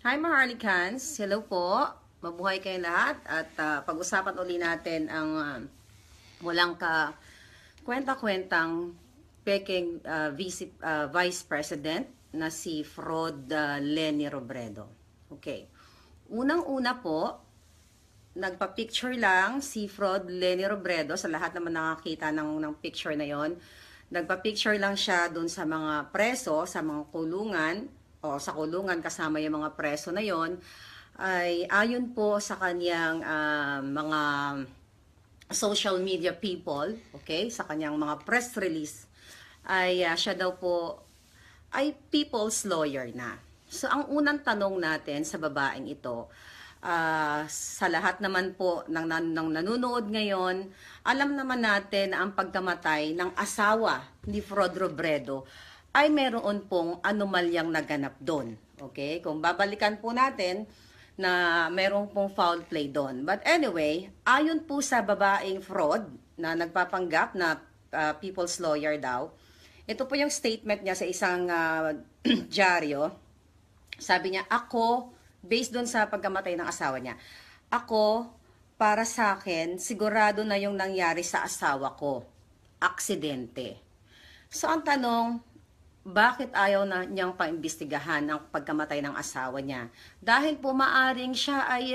Hi Maharlikans, hello po. Mabuhay kayo lahat at pag-usapan uli natin ang walang kwenta-kwentang peking Vice President na si Fraud Leni Robredo. Okay. Unang-una po, nagpa-picture lang si Fraud Leni Robredo sa lahat naman nakakita ng picture na yon. Nagpa-picture lang siya doon sa mga preso, sa mga kulungan, o sa kulungan kasama yung mga preso na yon, ay ayon po sa kanyang mga social media people, okay, sa kanyang mga press release, ay siya daw po ay people's lawyer na. So ang unang tanong natin sa babaeng ito, sa lahat naman po ng nanonood ngayon, alam naman natin na ang pagkamatay ng asawa ni Fraud Robredo ay meron pong anomalyang naganap doon. Okay? Kung babalikan po natin na meron pong foul play doon. But anyway, ayon po sa babaeng fraud na nagpapanggap na people's lawyer daw, ito po yung statement niya sa isang dyaryo. Sabi niya, ako, based doon sa pagkamatay ng asawa niya, ako, para sa akin, sigurado na yung nangyari sa asawa ko. Aksidente. So ang tanong, bakit ayaw na niyang paimbestigahan ang pagkamatay ng asawa niya? Dahil po maaring siya ay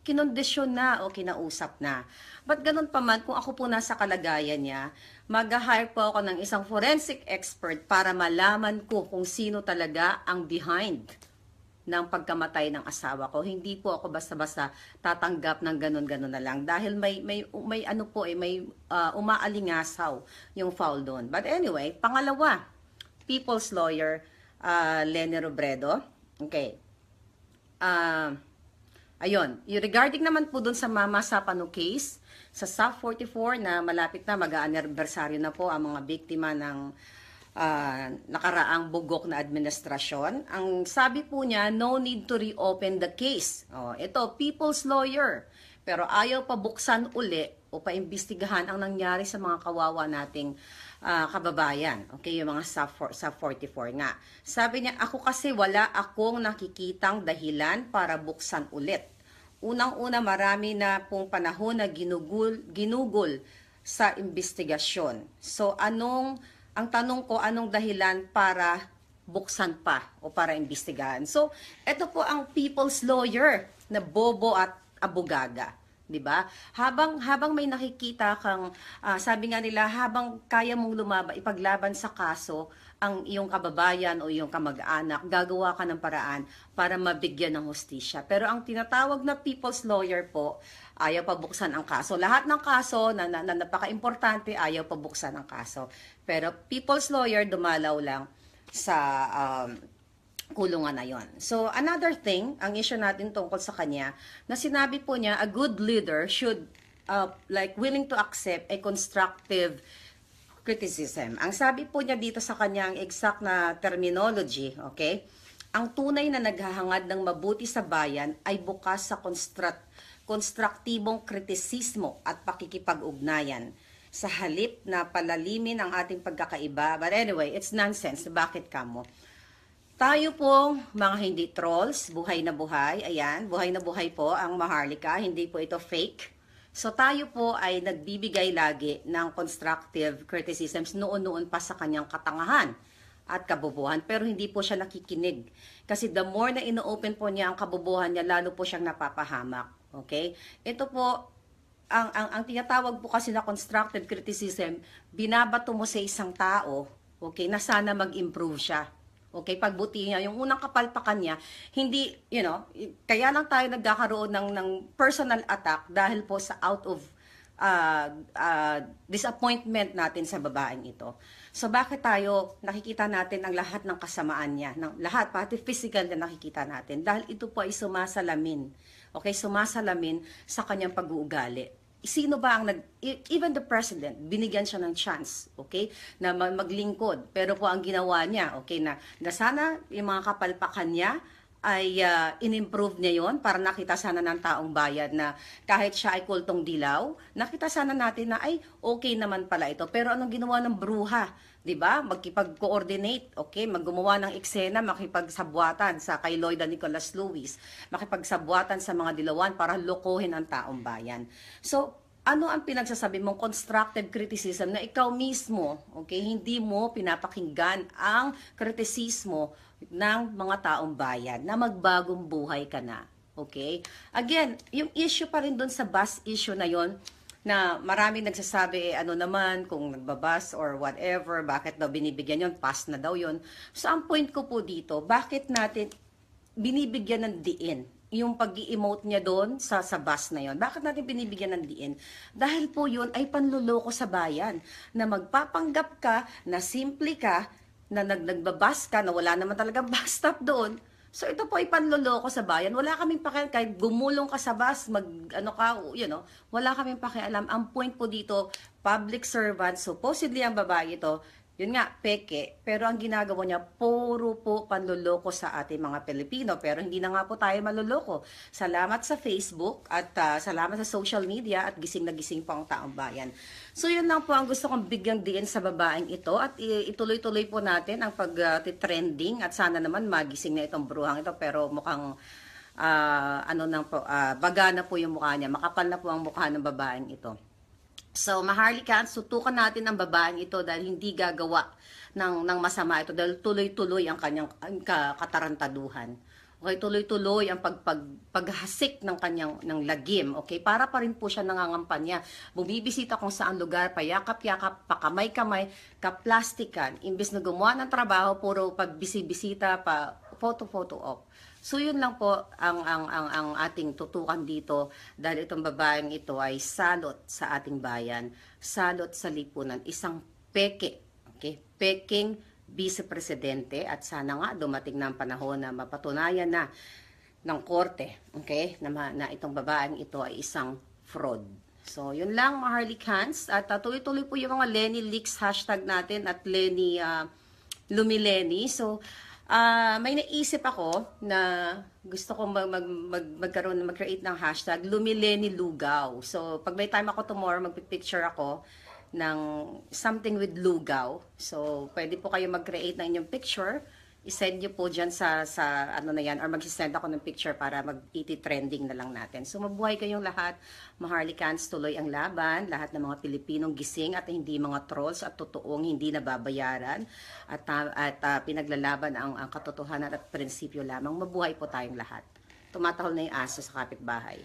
kinondisyon na o kinausap na. But ganun pa man, kung ako po nasa kalagayan niya, mag-hire po ako ng isang forensic expert para malaman ko kung sino talaga ang behind ng pagkamatay ng asawa ko. Hindi po ako basta-basta tatanggap ng ganun-ganun na lang dahil may ano po may umaalingasaw yung foul doon. But anyway, pangalawa, people's lawyer Leni Robredo. Okay. Ayun, regarding naman po dun sa Mama Sapano case, sa SAF 44 na malapit na mag-anibersaryo na po ang mga biktima ng nakaraang bugok na administrasyon. Ang sabi po niya, no need to reopen the case. Ito, people's lawyer. Pero ayaw pa buksan uli o paimbestigahan ang nangyari sa mga kawawa nating kababayan. Okay, yung mga sa 44 nga. Sabi niya, ako kasi wala akong nakikitang dahilan para buksan ulit. Unang-una, marami na pong panahon na ginugol sa investigasyon. So, ang tanong ko, anong dahilan para buksan pa o para imbestigahan? So, ito po ang people's lawyer na bobo at abugaga. 'Di ba? Habang may nakikita kang sabi nga nila, habang kaya mong ipaglaban sa kaso ang iyong kababayan o iyong kamag-anak, gagawa ka ng paraan para mabigyan ng hustisya. Pero ang tinatawag na people's lawyer po, ayaw pa buksan ang kaso. Lahat ng kaso na napaka-importante, ayaw pa buksan ang kaso. Pero people's lawyer dumalaw lang sa kulungan na yon. So, another thing, ang issue natin tungkol sa kanya, na sinabi po niya, a good leader should willing to accept a constructive criticism. Ang sabi po niya dito sa kanyang exact na terminology, okay? Ang tunay na naghahangad ng mabuti sa bayan ay bukas sa konstruktibong kritisismo at pakikipag-ugnayan sa halip na palalimin ang ating pagkakaiba. But anyway, it's nonsense. Bakit kamo? Tayo po, mga hindi trolls, buhay na buhay, ayan, buhay na buhay po ang Maharlika, hindi po ito fake. So tayo po ay nagbibigay lagi ng constructive criticisms noon-noon pa sa kanyang katangahan at kabubuhan, pero hindi po siya nakikinig. Kasi the more na ino-open po niya ang kabubuhan niya, lalo po siyang napapahamak. Okay? Ito po, ang tinatawag po kasi na constructive criticism, binabato mo sa isang tao, okay, na sana mag-improve siya. Okay, pagbuti niya, yung unang kapalpakan niya, hindi, kaya lang tayo nagkakaroon ng personal attack dahil po sa out of disappointment natin sa babaeng ito. So bakit tayo nakikita natin ang lahat ng kasamaan niya, ng lahat, pati physical na nakikita natin, dahil ito po ay sumasalamin. Okay, sumasalamin sa kanyang pag-uugali. Sino ba ang even the president, binigyan siya ng chance, okay, na maglingkod. Pero po ang ginawa niya, okay, na sana yung mga kapalpakan niya ay in-improve niya yon para nakita sana ng taong bayan na kahit siya ay kultong dilaw, nakita sana natin na ay okay naman pala ito. Pero anong ginawa ng bruha? 'Di ba? Magkipag-coordinate, okay? Maggumawa ng eksena, makipagsabwatan sa kay Lloyda Nicolas Lewis, makipagsabwatan sa mga dilawan para lokohin ang taong bayan. So, ano ang pinagsasabi mong constructive criticism na ikaw mismo, okay, hindi mo pinapakinggan ang kritisismo ng mga taong bayan na magbagong buhay ka na. Okay? Again, yung issue pa rin doon sa bus issue na yon na maraming nagsasabi, ano naman, kung nagbabas or whatever, bakit daw binibigyan yon, pass na daw yon. So, ang point ko po dito, bakit natin binibigyan ng diin yung pag-i-emote niya doon sa bus na yon? Bakit natin binibigyan ng diin? Dahil po yun ay panluloko sa bayan, na magpapanggap ka, na simple ka, na nagbabas ka, na wala naman talaga bus stop doon. So ito po ay panloloko sa bayan. Wala kaming pakialam kahit gumulong ka sa bus, ano ka, wala kaming pakialam. Ang point po dito, public servant, supposedly ang babae ito, yun nga, peke. Pero ang ginagawa niya, puro po panloloko sa ating mga Pilipino. Pero hindi na nga po tayo maloloko. Salamat sa Facebook at salamat sa social media at gising na gising po ang taong bayan. So yun lang po ang gusto kong bigyang diin sa babaeng ito at ituloy-tuloy po natin ang pag-trending at sana naman magising na itong bruhang ito. Pero mukhang baga na po yung mukha niya. Makapal na po ang mukha ng babaeng ito. So, maharlika, sutukan natin ang babaeng ito dahil hindi gagawa ng masama ito dahil tuloy-tuloy ang kanyang katarantaduhan. Okay, tuloy-tuloy ang paghasik ng kanyang lagim. Okay, para pa rin po siya nangangampanya. Bumibisita kung saan lugar, payakap-yakap, pakamay-kamay, kaplastikan. Imbes na gumawa ng trabaho, puro pagbisibisita, pa photo-photo op. So yun lang po ang ating tutukan dito dahil itong babaeng ito ay salot sa ating bayan, salot sa lipunan, isang peke, okay? Peking vice-presidente at sana nga dumating na ang panahon na mapatunayan na ng korte, okay? Na itong babaeng ito ay isang fraud. So yun lang mga Harlicans at tuloy-tuloy po yung mga Lenny Leaks hashtag natin at Lenny Lumileni. So may naisip ako na gusto ko mag-create ng hashtag Lumileni Lugaw. So, pag may time ako tomorrow, magpipicture ako ng something with lugaw. So, pwede po kayo mag-create ng inyong picture. I-send nyo po dyan sa ano na yan, or mag-send ako ng picture para mag-trending na lang natin. So, mabuhay kayong lahat. Maharlicans, tuloy ang laban. Lahat ng mga Pilipinong gising at hindi mga trolls at totoong hindi nababayaran. At pinaglalaban ang katotohanan at prinsipyo lamang. Mabuhay po tayong lahat. Tumatahol na yung aso sa kapitbahay.